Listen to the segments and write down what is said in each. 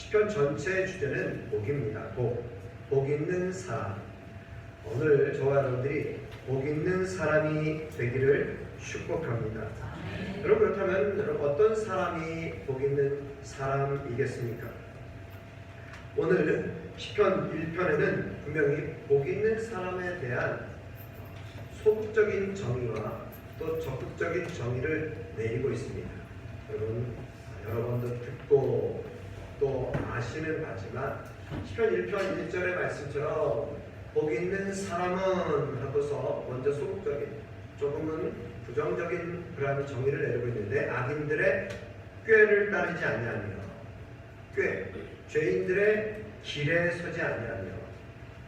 시편 전체의 주제는 복입니다. 복 있는 사람. 오늘 저와 여러분들이 복 있는 사람이 되기를 축복합니다. 여러분, 그렇다면 어떤 사람이 복 있는 사람이겠습니까? 오늘 시편 1편에는 분명히 복 있는 사람에 대한 소극적인 정의와 또 적극적인 정의를 내리고 있습니다. 여러분, 여러 번도 듣고 또 아시는 바지만 시편 1편 1절의 말씀처럼 복 있는 사람은 하고서 먼저 소극적인, 조금은 부정적인 그러한 정의를 내리고 있는데, 악인들의 꾀를 따르지 아니하며, 죄인들의 길에 서지 아니하며,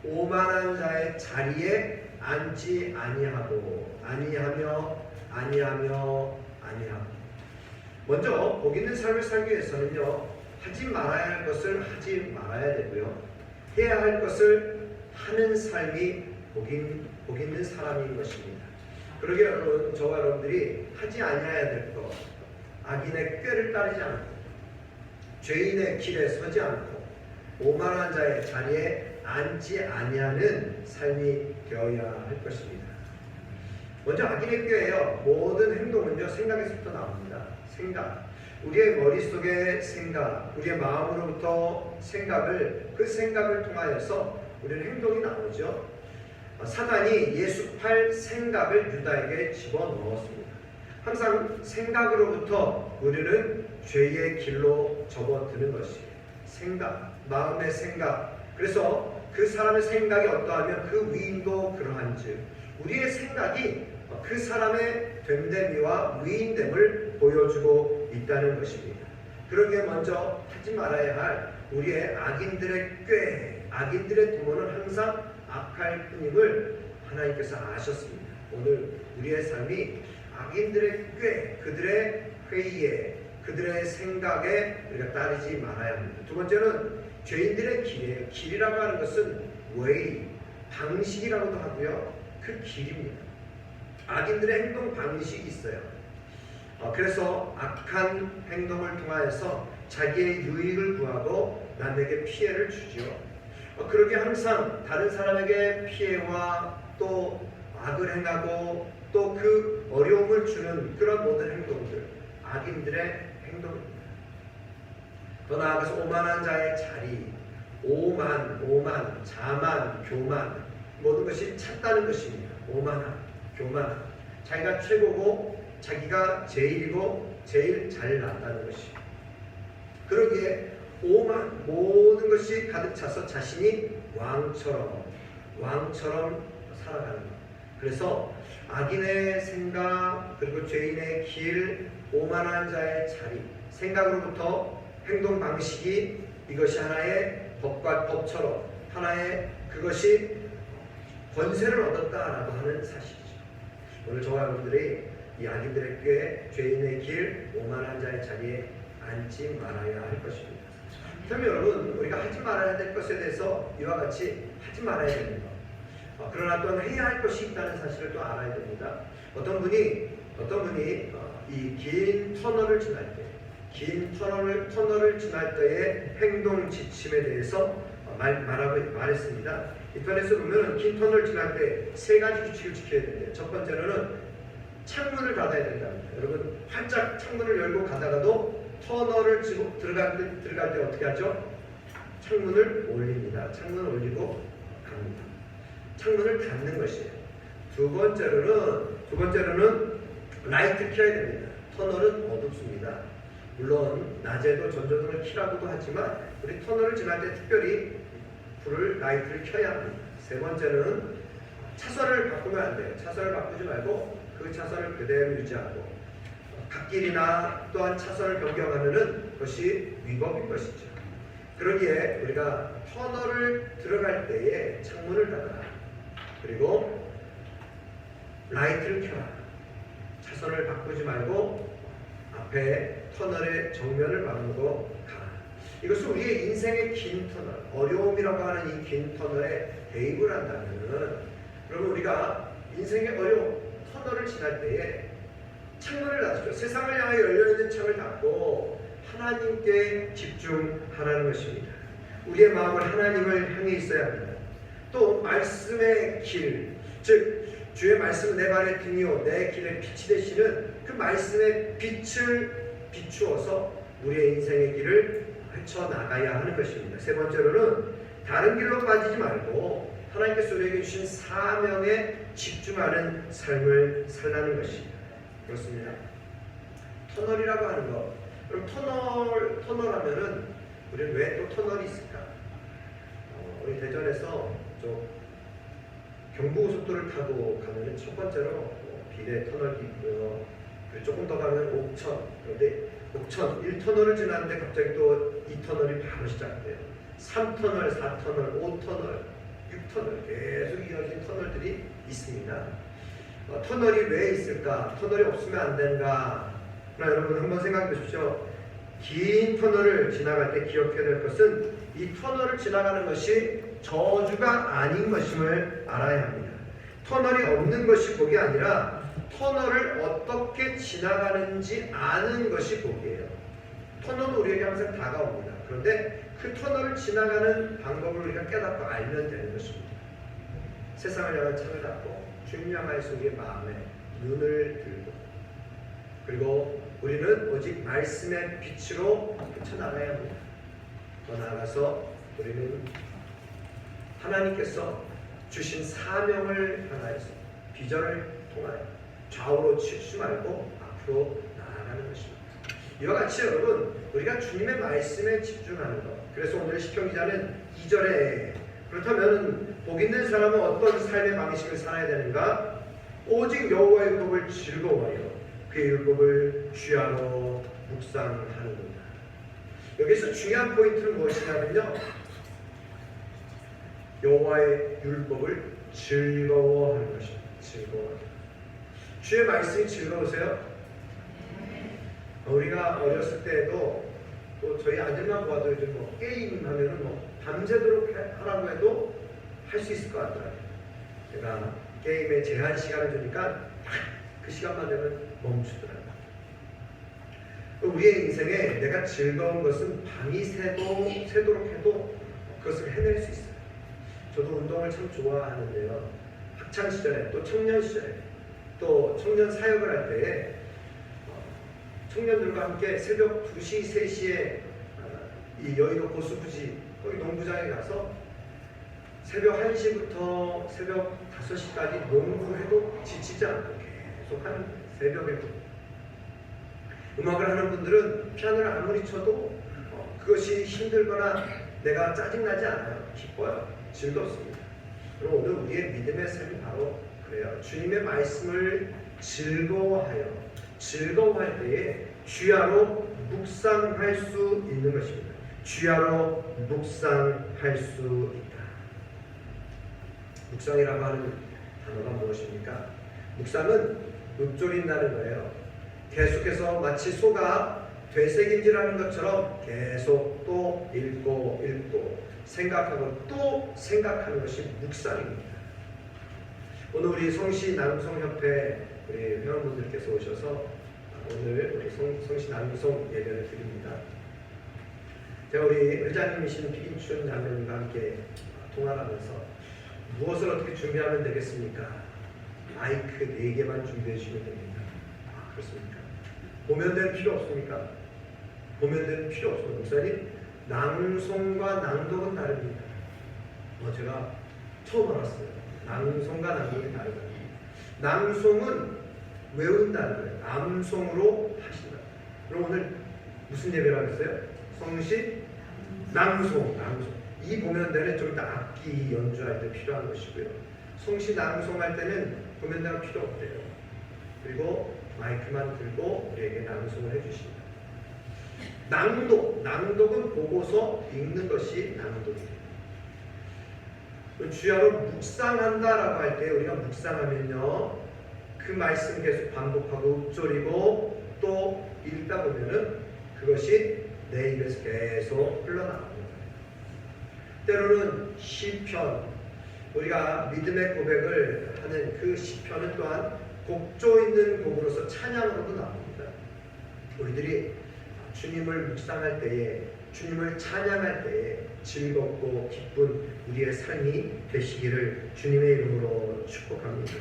오만한 자의 자리에 앉지 아니하며. 먼저 복 있는 삶을 살기 위해서는요, 하지 말아야 할 것을 하지 말아야 되고요, 해야 할 것을 하는 삶이 복 있는 사람인 것입니다. 그러게 여러분, 저와 여러분들이 하지 아니해야 될 것, 악인의 꾀를 따르지 않고, 죄인의 길에 서지 않고, 오만한 자의 자리에 앉지 아니하는 삶이 되어야 할 것입니다. 먼저 악인의 꾀예요. 모든 행동은요, 생각에서부터 나옵니다. 생각. 우리의 머릿속의 생각, 우리의 마음으로부터 그 생각을 통하여서 우리는 행동이 나오죠. 사단이 예수팔 생각을 유다에게 집어넣었습니다. 항상 생각으로부터 우리는 죄의 길로 접어드는 것이에요. 생각, 마음의 생각. 그래서 그 사람의 생각이 어떠하면 그 위인도 그러한즉, 우리의 생각이 그 사람의 됨됨이와 위인됨을 보여주고 있다는 것입니다. 그러기에 먼저 하지 말아야 할 우리의 악인들의 꾀, 악인들의 도모는 항상 악할 뿐임을 하나님께서 아셨습니다. 오늘 우리의 삶이 악인들의 꾀, 그들의 회의에, 그들의 생각에 우리가 따르지 말아야 합니다. 두 번째는 죄인들의 길이에요. 길이라고 하는 것은 way, 방식이라고도 하고요, 그 길입니다. 악인들의 행동 방식이 있어요. 그래서 악한 행동을 통하여서 자기의 유익을 구하고 남에게 피해를 주죠. 그러게 항상 다른 사람에게 피해와 또 악을 행하고 또 그 어려움을 주는 그런 모든 행동들, 악인들의 행동입니다. 더 나아가서 오만한 자의 자리, 오만, 자만, 교만, 모든 것이 찾다는 것입니다. 오만함, 교만, 자기가 최고고 자기가 제일이고 제일 잘난다는 것입니다. 그러기에 오만, 모든 것이 가득 차서 자신이 왕처럼 살아가는 것. 그래서 악인의 생각, 그리고 죄인의 길, 오만한 자의 자리, 생각으로부터 행동 방식이, 이것이 하나의 법처럼 하나의 그것이 권세를 얻었다라고 하는 사실이죠. 오늘 저와 여러분들이 이 악인들의 꾀, 죄인의 길, 오만한 자의 자리에 앉지 말아야 할 것입니다. 그렇다면 여러분, 우리가 하지 말아야 될 것에 대해서 이와 같이 하지 말아야 되는 것, 그러나 또한 해야 할 것이 있다는 사실을 또 알아야 됩니다. 어떤 분이 이 긴 터널을 지날 때의 행동 지침에 대해서 말했습니다. 이 편에서 보면 긴 터널을 지날 때 세 가지 규칙을 지켜야 된대요. 첫 번째로는 창문을 닫아야 된답니다. 여러분, 활짝 창문을 열고 가다가도 터널을 들어갈 때 어떻게 하죠? 창문을 올립니다. 창문을 올리고 갑니다. 창문을 닫는 것이에요. 두 번째로는 라이트 켜야 됩니다. 터널은 어둡습니다. 물론 낮에도 전조등을 켜라고도 하지만 우리 터널을 지날 때 특별히 라이트를 켜야 합니다. 세 번째는 차선을 바꾸면 안 돼요. 차선을 바꾸지 말고 그 차선을 그대로 유지하고, 갓길이나 또한 차선을 변경하면은 그것이 위법인 것이죠. 그러기에 우리가 터널을 들어갈 때에 창문을 닫아라. 그리고 라이트를 켜라. 차선을 바꾸지 말고 앞에 터널의 정면을 바라보고 가라. 이것은 우리의 인생의 긴 터널, 어려움이라고 하는 이 긴 터널에 대입을 한다면, 여러분, 우리가 인생의 어려움, 터널을 지날 때에 창문을 닫죠. 세상을 향해 열려있는 창을 닫고 하나님께 집중하라는 것입니다. 우리의 마음을 하나님을 향해 있어야 합니다. 또 말씀의 길, 즉 주의 말씀은 내 발의 등이요 내 길의 빛이 되시는 그 말씀의 빛을 비추어서 우리의 인생의 길을 헤쳐나가야 하는 것입니다. 세 번째로는 다른 길로 빠지지 말고 하나님께서 우리에게 주신 사명에 집중하는 삶을 살라는 것입니다. 그렇습니다. 터널이라고 하는 것. 그럼 터널하면은 우리는 왜 또 터널이 있을까? 우리 대전에서 경부고속도로를 타고 가면은 첫 번째로 비례 터널이 있고요. 그리고 조금 더 가면 옥천. 그런데 옥천 1터널을 지나는데 갑자기 또 2터널이 바로 시작돼요. 3터널, 4터널, 5터널, 6터널 계속 이어진 터널들이 있습니다. 터널이 왜 있을까? 터널이 없으면 안 되는가? 그러나 여러분 한번 생각해 보십시오. 긴 터널을 지나갈 때 기억해야 될 것은 이 터널을 지나가는 것이 저주가 아닌 것임을 알아야 합니다. 터널이 없는 것이 복이 아니라 터널을 어떻게 지나가는지 아는 것이 복이에요. 터널은 우리에게 항상 다가옵니다. 그런데 그 터널을 지나가는 방법을 우리가 깨닫고 알면 되는 것입니다. 세상을 향한 창을 닫고 주님 향하여서 우리의 마음에 눈을 들고 그리고 우리는 오직 말씀의 빛으로 헤쳐나가야 합니다. 더 나아가서 우리는 하나님께서 주신 사명을 향하여서 비전을 통하여 좌우로 치우지 말고 앞으로 나아가는 것입니다. 이와 같이 여러분 우리가 주님의 말씀에 집중하는 것. 그래서 오늘 시편 기자는 2절에 그렇다면 복 있는 사람은 어떤 삶의 방식을 살아야 되는가? 오직 여호와의 율법을 즐거워하여 그의 율법을 주야로 묵상하는구나. 여기서 중요한 포인트는 무엇이냐면요. 여호와의 율법을 즐거워하는 것입니다. 즐거워하는. 주의 말씀이 즐거우세요? 우리가 어렸을 때에도 또 저희 아들만 봐도 요즘 게임 하면은 밤새도록 하라고 해도 할 수 있을 것 같더라고요. 제가 게임에 제한 시간을 주니까 그 시간만 되면 멈추더라고요. 우리의 인생에 내가 즐거운 것은 밤이 새도록 해도 그것을 해낼 수 있어요. 저도 운동을 참 좋아하는데요. 학창 시절에 또 청년 시절에 또 청년 사역을 할 때에 청년들과 함께 새벽 2시, 3시에 이 여의도 고수부지 거기 농구장에 가서 새벽 1시부터 새벽 5시까지 농구해도 지치지 않고 계속 하는 새벽에도 음악을 하는 분들은 피아노를 아무리 쳐도 그것이 힘들거나 내가 짜증나지 않아요. 기뻐요. 즐겁습니다. 그럼 오늘 우리의 믿음의 삶이 바로 그래요. 주님의 말씀을 즐거워할 때에 주야로 묵상할 수 있는 것입니다. 주야로 묵상할 수 있다. 묵상이라고 하는 단어가 무엇입니까? 묵상은 읊조린다는 거예요. 계속해서 마치 소가 되새김질하는 것처럼 계속 또 읽고 생각하고 또 생각하는 것이 묵상입니다. 오늘 우리 성시 낭송협회 우리 회원분들께서 오셔서 오늘 우리 성시 낭송 예배를 드립니다. 제가 우리 회장님이신 피김춘 장로님과 함께 통화를 하면서 무엇을 어떻게 준비하면 되겠습니까? 마이크 4개만 준비해 주시면 됩니다. 그렇습니까? 보면대는 필요 없습니까? 보면대는 필요 없습니다. 목사님, 낭송과 낭독은 다릅니다. 제가 처음 알았어요. 낭송과 낭독이 다르다. 낭송은 외운다는 거예요. 암송으로 하신다. 그럼 오늘 무슨 예배를 하겠어요? 성시 낭송. 이 보면대는 좀 이따 악기 연주할 때 필요한 것이고요. 성시 낭송할 때는 보면대가 필요 없대요. 그리고 마이크만 들고 우리에게 낭송을 해주십니다. 낭독은 보고서 읽는 것이 낭독이에요. 주야로 묵상한다라고 할 때 우리가 묵상하면요, 그 말씀 계속 반복하고 읊조리고 또 읽다 보면은 그것이 내 입에서 계속 흘러나옵니다. 때로는 시편, 우리가 믿음의 고백을 하는 그 시편은 또한 곡조 있는 곡으로서 찬양으로도 나옵니다. 우리들이 주님을 묵상할 때에, 주님을 찬양할 때에 즐겁고 기쁜 우리의 삶이 되시기를 주님의 이름으로 축복합니다.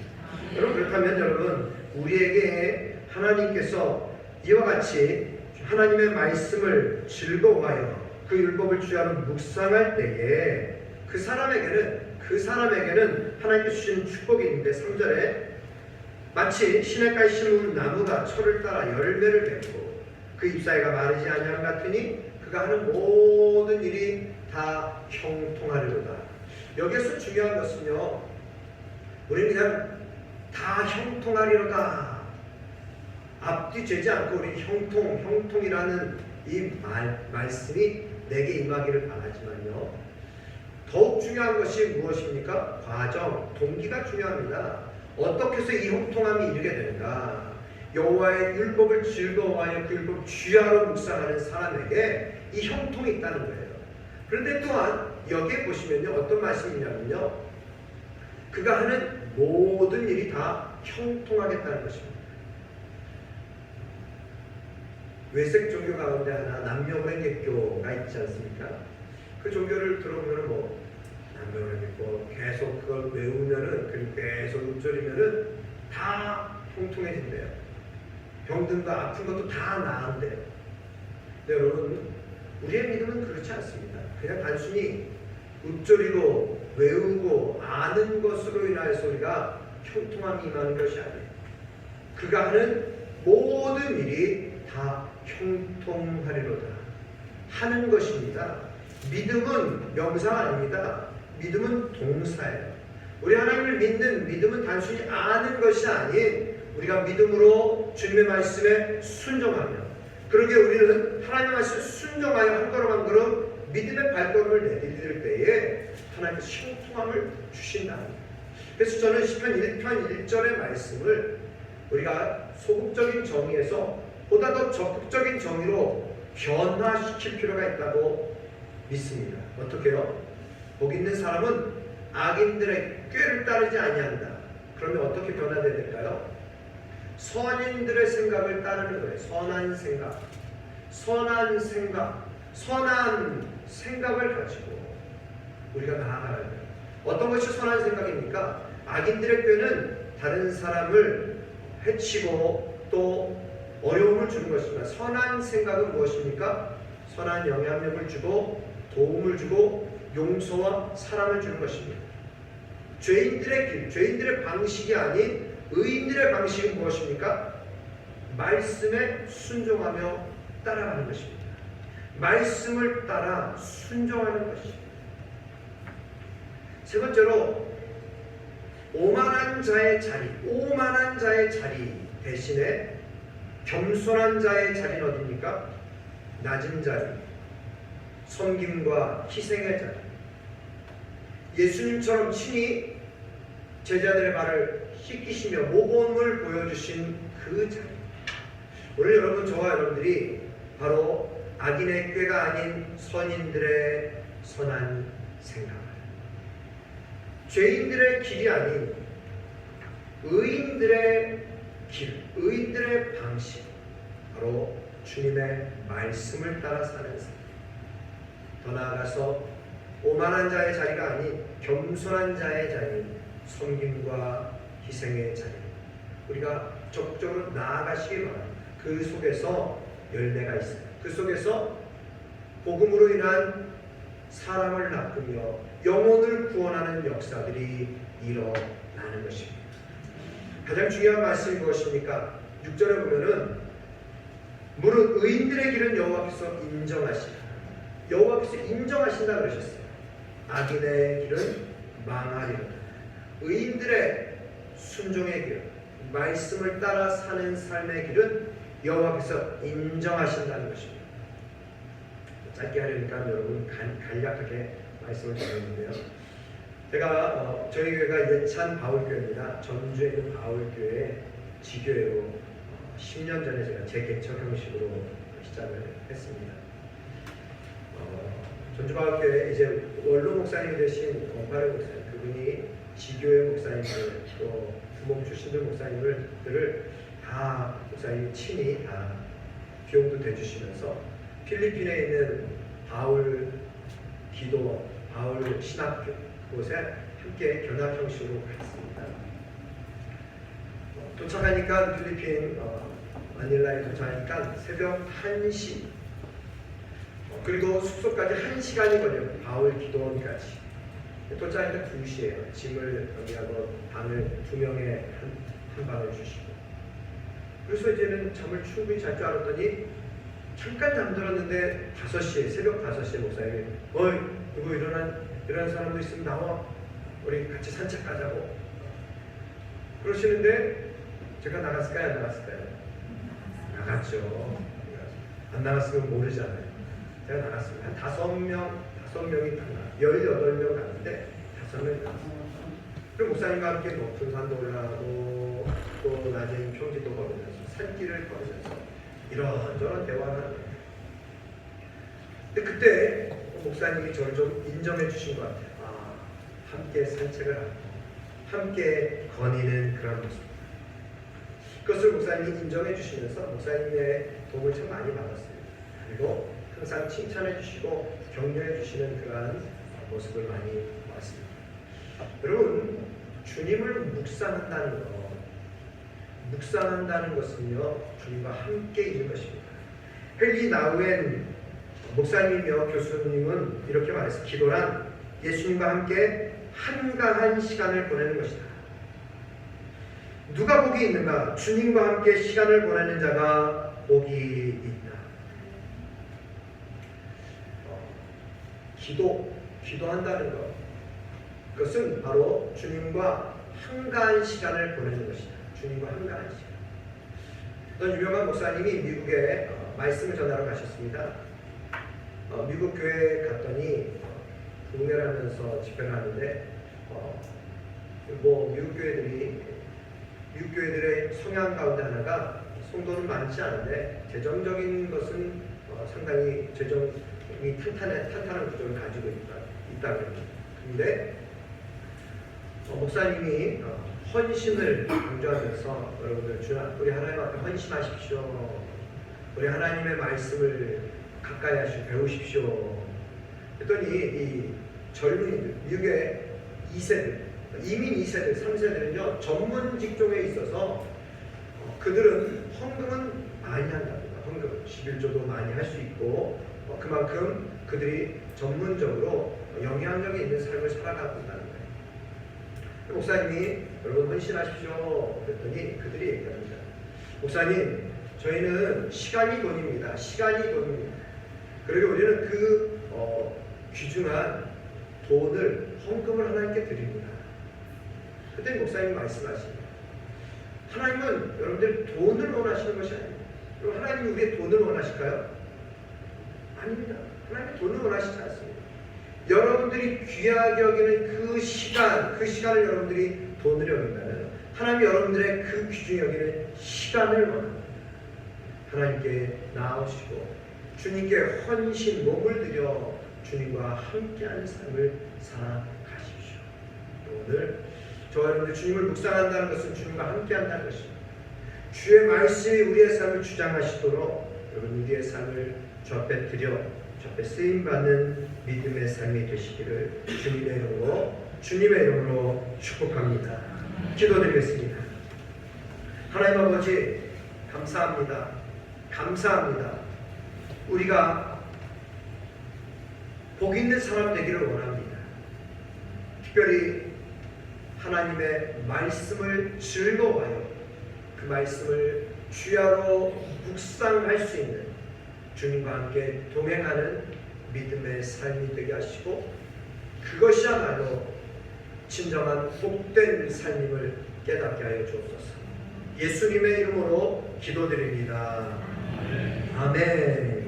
여러분, 그렇다면 여러분, 우리에게 하나님께서 이와 같이 하나님의 말씀을 즐거워하여 그 율법을 주야로 묵상할 때에 그 사람에게는 하나님께서 주신 축복이 있는데 3절에 마치 시냇가에 심은 나무가 철을 따라 열매를 맺고 그 잎사귀가 마르지 아니함 같으니 그가 하는 모든 일이 다 형통하리로다. 여기에서 중요한 것은요, 우리는 그냥 다 형통하리로다, 앞뒤 재지 않고 우리 형통이라는 이 말씀이 내게 임하기를 바라지만요, 더욱 중요한 것이 무엇입니까? 과정, 동기가 중요합니다. 어떻게 해서 이 형통함이 이르게 되는가? 여호와의 율법을 즐거워하여 그 율법 주야로 묵상하는 사람에게 이 형통이 있다는 거예요. 그런데 또한 여기에 보시면요, 어떤 말씀이냐면요, 그가 하는 모든 일이 다 형통하겠다는 것입니다. 외색 종교 가운데 하나 남녀혼외개교가 있지 않습니까? 그 종교를 들어보면 남녀혼외개교 계속 그걸 외우면은, 그리고 계속 읊조리면은 다 형통해진대요. 병든 거 아픈 것도 다 나은데요. 근데 여러분, 우리의 믿음은 그렇지 않습니다. 그냥 단순히 읊조리고 외우고 아는 것으로 인하여서 우리가 형통함이 임하는 것이 아니에요. 그가 하는 모든 일이 다 형통하리로다 하는 것입니다. 믿음은 명사 아닙니다. 믿음은 동사예요. 우리 하나님을 믿는 믿음은 단순히 아는 것이 아닌 우리가 믿음으로 주님의 말씀에 순종하며, 그러게 우리는 하나님의 말씀에 순종하여 한 걸음 한 걸음 믿음의 발걸음을 내디딜 때에 하나님께서 형통함을 주신다. 그래서 저는 시편 1편 1절의 말씀을 우리가 소극적인 정의에서 보다 더 적극적인 정의로 변화시킬 필요가 있다고 믿습니다. 어떻게요? 복 있는 사람은 악인들의 꾀를 따르지 아니한다. 그러면 어떻게 변화되어야 될까요? 선인들의 생각을 따르는 거예요. 선한 생각을 가지고 우리가 나아가야 돼요. 어떤 것이 선한 생각입니까? 악인들의 꾀는 다른 사람을 해치고 또 어려움을 주는 것입니다. 선한 생각은 무엇입니까? 선한 영향력을 주고 도움을 주고 용서와 사랑을 주는 것입니다. 죄인들의 길, 죄인들의 방식이 아닌 의인들의 방식은 무엇입니까? 말씀에 순종하며 따라가는 것입니다. 말씀을 따라 순종하는 것입니다. 세 번째로 오만한 자의 자리 대신에 겸손한 자의 자리는 어디입니까? 낮은 자리, 섬김과 희생의 자리. 예수님처럼 친히 제자들의 발을 씻기시며 모범을 보여주신 그 자리. 오늘 여러분, 저와 여러분들이 바로 악인의 꾀가 아닌 선인들의 선한 생각, 죄인들의 길이 아닌 의인들의 길, 의인들의 방식, 바로 주님의 말씀을 따라 사는 삶. 더 나아가서 오만한 자의 자리가 아닌 겸손한 자의 자리, 섬김과 희생의 자리, 우리가 적극적으로 나아가시기 바랍니다. 그 속에서 열매가 있어요. 그 속에서 복음으로 인한 사람을 낚으며 영혼을 구원하는 역사들이 일어나는 것입니다. 가장 중요한 말씀이 무엇입니까? 6절에 보면은 무릇 의인들의 길은 여호와께서 인정하시라. 여호와께서 인정하신다 그러셨어요. 악인의 길은 망하리로다. 의인들의 순종의 길, 말씀을 따라 사는 삶의 길은 여호와께서 인정하신다는 것입니다. 짧게 하려니까 여러분 간략하게 말씀을 드렸는데요. 제가 저희 교회가 예찬 바울교회입니다. 전주에 있는 바울교회 지교회로 10년 전에 제가 재개척 형식으로 시작을 했습니다. 전주 바울교회 이제 원로 목사님이 되신 권파래 목사님, 그분이 지교회 목사님들 또 부목 출신들 목사님들을 다 목사님 친히 다 비용도 대주시면서 필리핀에 있는 바울 기도, 바울 신학 곳에 함께 견학 형식으로 갔습니다. 도착하니까 필리핀 마닐라에 도착하니까 새벽 1시, 그리고 숙소까지 1시간이 걸려요. 바울 기도원까지. 도착하니까 2시예요. 짐을 정리하고 방을 2명에 한 방을 주시고. 그래서 이제는 잠을 충분히 잘 줄 알았더니 잠깐 잠들었는데 5시에, 새벽 5시에 목사님이 어이 누구 일어난 사람도 있으면 나와, 우리 같이 산책 가자고 그러시는데 제가 나갔을까요? 안 나갔을까요? 나갔죠. 안 나갔으면 모르잖아요. 제가 나갔습니다. 한 5명이 딱 나갔어요. 18명 갔는데 5명이 나갔어요. 그리고 목사님과 함께 높은 산도 올라가고 또 낮은 평지도 걸으면서 산길을 걸으면서 이런저런 대화를 하는 거예요. 근데 그때 목사님이 저를 좀 인정해 주신 것 같아요. 함께 산책을 하고 함께 거니는 그런 모습. 그것을 목사님이 인정해 주시면서 목사님의 도움을 참 많이 받았습니다. 그리고 항상 칭찬해 주시고 격려해 주시는 그러한 모습을 많이 봤습니다. 여러분, 주님을 묵상한다는 것은요, 주님과 함께 있는 것입니다. 헨리 나우엔 목사님이며 교수님은 이렇게 말했어요. 기도란 예수님과 함께 한가한 시간을 보내는 것이다. 누가 복이 있는가? 주님과 함께 시간을 보내는 자가 복이 있다. 기도한다는 것, 그것은 바로 주님과 한가한 시간을 보내는 것이다. 주님과 한가한 시간. 어떤 유명한 목사님이 미국에 말씀을 전하러 가셨습니다. 미국 교회에 갔더니 국내를 하면서 집회를 하는데 미국 교회들의 성향 가운데 하나가 성도는 많지 않은데 재정적인 것은 상당히 재정이 탄탄한 구조를 가지고 있다 그럽니다. 그런데 목사님이 헌신을 강조하면서 여러분들 우리 하나님 앞에 헌신하십시오. 우리 하나님의 말씀을 가까이 하시고 배우십시오. 그랬더니 이 젊은이들, 미국의 2세들, 이민 2세들, 3세들은요 전문 직종에 있어서 그들은 헌금은 많이 한답니다. 헌금, 11조도 많이 할 수 있고 그만큼 그들이 전문적으로 영향력이 있는 삶을 살아가고 있다는 거예요. 목사님이 여러분 헌신하십시오 그랬더니 그들이 얘기합니다. 목사님, 저희는 시간이 돈입니다. 시간이 돈입니다. 그리고 우리는 그 귀중한 돈을 헌금을 하나님께 드립니다. 그때 목사님이 말씀하십니다. 하나님은 여러분들 돈을 원하시는 것이 아닙니다. 그럼 하나님이 우리의 돈을 원하실까요? 아닙니다. 하나님이 돈을 원하시지 않습니다. 여러분들이 귀하게 여기는 그 시간을 여러분들이 돈을 여긴다면 하나님이 여러분들의 그 귀중히 여기는 시간을 원합니다. 하나님께 나아오시고 주님께 헌신, 몸을 들여 주님과 함께하는 삶을 살아가십시오. 오늘 저와 여러분들 주님을 묵상한다는 것은 주님과 함께한다는 것입니다. 주의 말씀이 우리의 삶을 주장하시도록 여러분 우리의 삶을 주 앞에 드려 주 앞에 쓰임받는 믿음의 삶이 되시기를 주님의 이름으로 축복합니다. 기도드리겠습니다. 하나님 아버지 감사합니다. 우리가 복 있는 사람 되기를 원합니다. 특별히 하나님의 말씀을 즐거워하여 그 말씀을 주야로 묵상할 수 있는 주님과 함께 동행하는 믿음의 삶이 되게 하시고 그것이야말로 진정한 복된 삶임을 깨닫게 하여 주옵소서. 예수님의 이름으로 기도드립니다. 아멘.